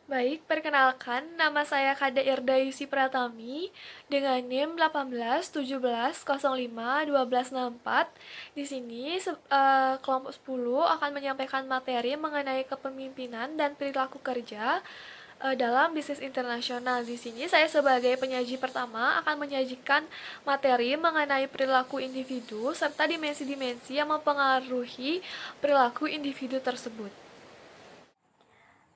Baik, perkenalkan, nama saya Kade Irda Yusi Pratami dengan NIM 18 17 05 12 64. Di sini kelompok 10 akan menyampaikan materi mengenai kepemimpinan dan perilaku kerja dalam bisnis internasional. Di sini saya sebagai penyaji pertama akan menyajikan materi mengenai perilaku individu serta dimensi-dimensi yang mempengaruhi perilaku individu tersebut.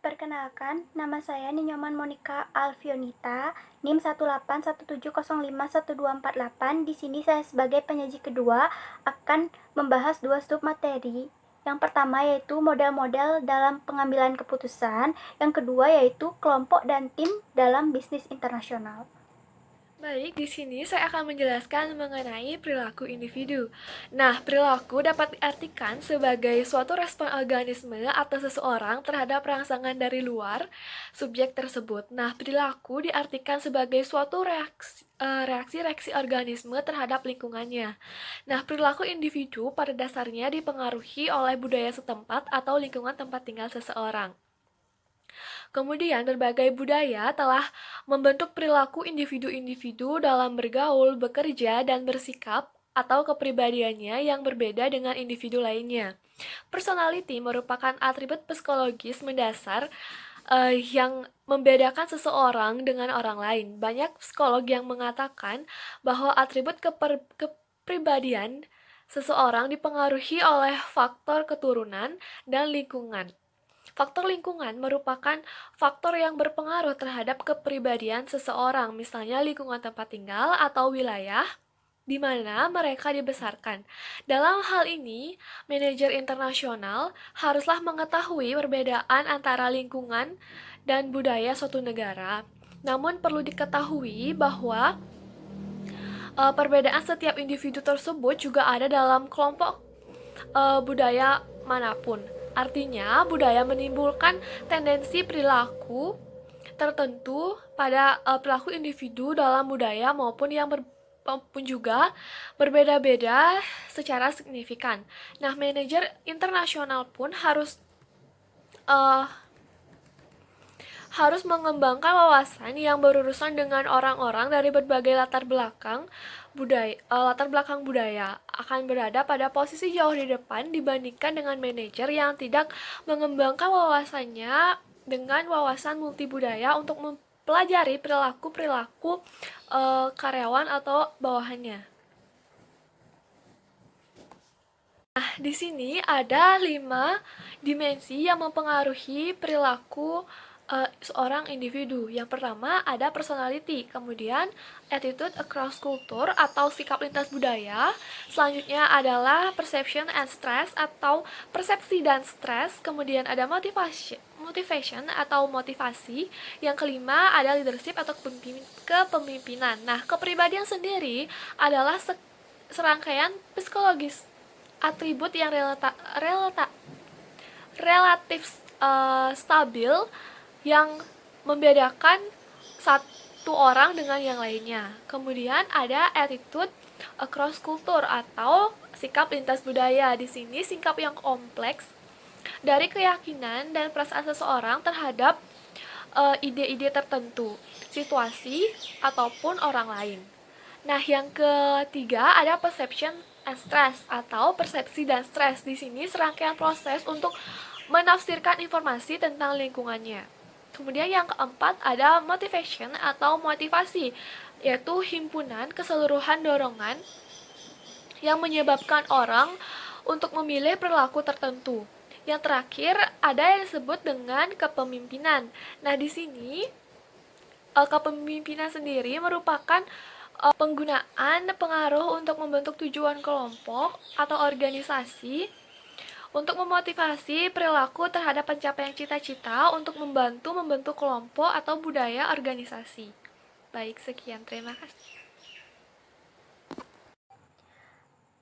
Perkenalkan, nama saya Ninyoman Monica Alfionita, NIM 18170512448. Di sini saya sebagai penyaji kedua akan membahas dua sub materi. Yang pertama yaitu model-model dalam pengambilan keputusan, yang kedua yaitu kelompok dan tim dalam bisnis internasional. Baik, di sini saya akan menjelaskan mengenai perilaku individu. Nah, perilaku dapat diartikan sebagai suatu respon organisme atau seseorang terhadap rangsangan dari luar subjek tersebut. Nah, perilaku diartikan sebagai suatu reaksi-reaksi organisme terhadap lingkungannya. Nah, perilaku individu pada dasarnya dipengaruhi oleh budaya setempat atau lingkungan tempat tinggal seseorang. Kemudian, berbagai budaya telah membentuk perilaku individu-individu dalam bergaul, bekerja, dan bersikap atau kepribadiannya yang berbeda dengan individu lainnya. Personality merupakan atribut psikologis mendasar yang membedakan seseorang dengan orang lain. Banyak psikolog yang mengatakan bahwa atribut kepribadian seseorang dipengaruhi oleh faktor keturunan dan lingkungan. Faktor lingkungan merupakan faktor yang berpengaruh terhadap kepribadian seseorang, misalnya lingkungan tempat tinggal atau wilayah di mana mereka dibesarkan. Dalam hal ini, manajer internasional haruslah mengetahui perbedaan antara lingkungan dan budaya suatu negara. Namun perlu diketahui bahwa perbedaan setiap individu tersebut juga ada dalam kelompok budaya manapun. Artinya, budaya menimbulkan tendensi perilaku tertentu pada perilaku individu dalam budaya maupun juga berbeda-beda secara signifikan. Nah, manajer internasional pun uh, harus mengembangkan wawasan yang berurusan dengan orang-orang dari berbagai latar belakang budaya akan berada pada posisi jauh di depan dibandingkan dengan manajer yang tidak mengembangkan wawasannya dengan wawasan multibudaya untuk mempelajari perilaku-perilaku karyawan atau bawahannya. Nah, di sini ada 5 dimensi yang mempengaruhi perilaku seorang individu. Yang pertama ada personality, kemudian attitude across culture atau sikap lintas budaya. Selanjutnya adalah perception and stress atau persepsi dan stres. Kemudian ada motivation atau motivasi. Yang kelima ada leadership atau kepemimpinan. Nah, kepribadian sendiri adalah serangkaian psikologis atribut yang relatif stabil yang membedakan satu orang dengan yang lainnya. Kemudian ada attitude across culture atau sikap lintas budaya. Di sini sikap yang kompleks dari keyakinan dan perasaan seseorang terhadap ide-ide tertentu, situasi ataupun orang lain. Nah, yang ketiga ada perception and stress atau persepsi dan stres. Di sini serangkaian proses untuk menafsirkan informasi tentang lingkungannya. Kemudian yang keempat ada motivation atau motivasi, yaitu himpunan keseluruhan dorongan yang menyebabkan orang untuk memilih perilaku tertentu. Yang terakhir ada yang disebut dengan kepemimpinan. Nah, di sini kepemimpinan sendiri merupakan penggunaan pengaruh untuk membentuk tujuan kelompok atau organisasi untuk memotivasi perilaku terhadap pencapaian cita-cita untuk membantu membentuk kelompok atau budaya organisasi. Baik, sekian. Terima kasih.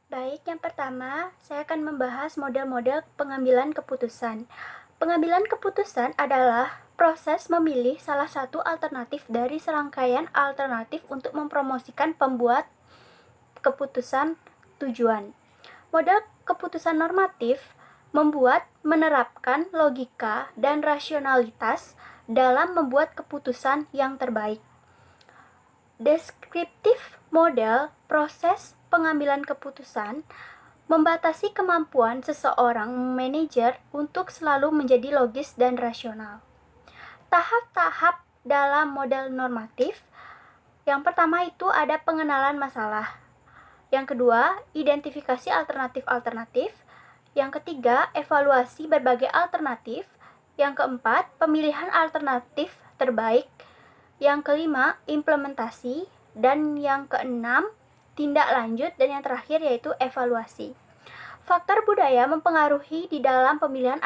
Baik, yang pertama saya akan membahas model-model pengambilan keputusan. Pengambilan keputusan adalah proses memilih salah satu alternatif dari serangkaian alternatif untuk mempromosikan pembuat keputusan tujuan. Model keputusan normatif menerapkan logika dan rasionalitas dalam membuat keputusan yang terbaik. Deskriptif model proses pengambilan keputusan membatasi kemampuan seseorang manajer untuk selalu menjadi logis dan rasional. Tahap-tahap dalam model normatif. Yang pertama itu ada pengenalan masalah. Yang kedua, identifikasi alternatif-alternatif. Yang ketiga, evaluasi berbagai alternatif. Yang keempat, pemilihan alternatif terbaik. Yang kelima, implementasi. Dan yang keenam, tindak lanjut. Dan yang terakhir yaitu evaluasi. Faktor budaya mempengaruhi di dalam pemilihan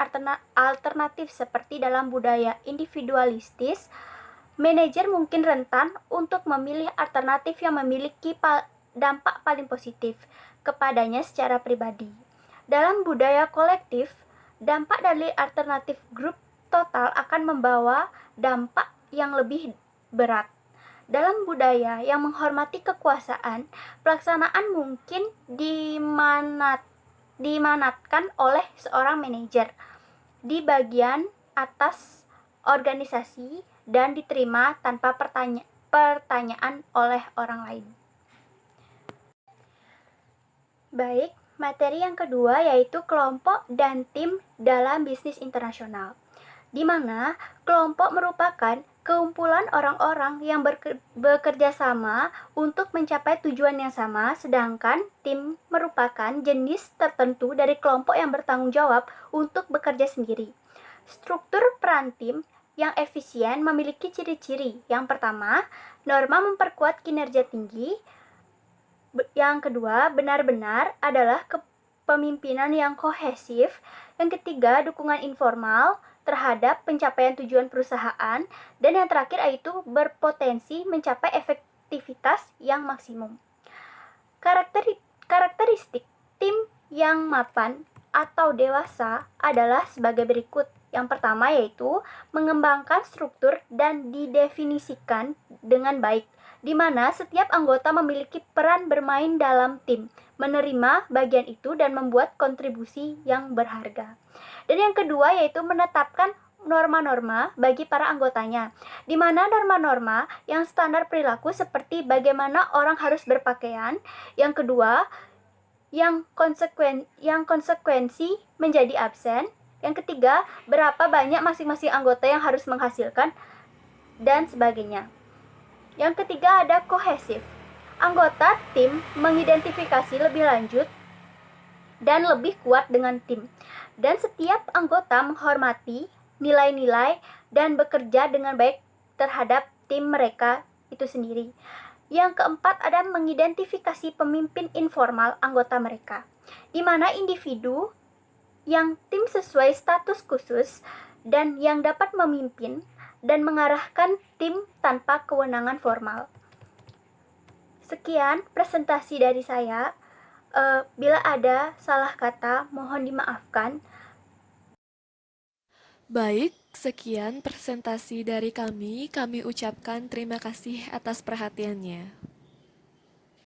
alternatif seperti dalam budaya individualistis. Manajer mungkin rentan untuk memilih alternatif yang memiliki dampak paling positif kepadanya secara pribadi. Dalam budaya kolektif, dampak dari alternatif grup total akan membawa dampak yang lebih berat. Dalam budaya yang menghormati kekuasaan, pelaksanaan mungkin dimanatkan oleh seorang manajer di bagian atas organisasi dan diterima tanpa pertanyaan oleh orang lain. Baik, materi yang kedua yaitu kelompok dan tim dalam bisnis internasional, di mana kelompok merupakan kumpulan orang-orang yang bekerja sama untuk mencapai tujuan yang sama, sedangkan tim merupakan jenis tertentu dari kelompok yang bertanggung jawab untuk bekerja sendiri. Struktur peran tim yang efisien memiliki ciri-ciri. Yang pertama, norma memperkuat kinerja tinggi. Yang kedua, benar-benar adalah kepemimpinan yang kohesif. Yang ketiga, dukungan informal terhadap pencapaian tujuan perusahaan. Dan yang terakhir yaitu berpotensi mencapai efektivitas yang maksimum. Karakteristik tim yang mapan atau dewasa adalah sebagai berikut. Yang pertama yaitu mengembangkan struktur dan didefinisikan dengan baik, di mana setiap anggota memiliki peran bermain dalam tim, menerima bagian itu dan membuat kontribusi yang berharga. Dan yang kedua yaitu menetapkan norma-norma bagi para anggotanya, di mana norma-norma yang standar perilaku seperti bagaimana orang harus berpakaian. Yang kedua, yang konsekuensi menjadi absen. Yang ketiga, berapa banyak masing-masing anggota yang harus menghasilkan, dan sebagainya. Yang ketiga ada kohesif. Anggota tim mengidentifikasi lebih lanjut dan lebih kuat dengan tim. Dan setiap anggota menghormati nilai-nilai dan bekerja dengan baik terhadap tim mereka itu sendiri. Yang keempat ada mengidentifikasi pemimpin informal anggota mereka, di mana individu yang tim sesuai status khusus dan yang dapat memimpin dan mengarahkan tim tanpa kewenangan formal. Sekian presentasi dari saya. Bila ada salah kata, mohon dimaafkan. Baik, sekian presentasi dari kami. Kami ucapkan terima kasih atas perhatiannya.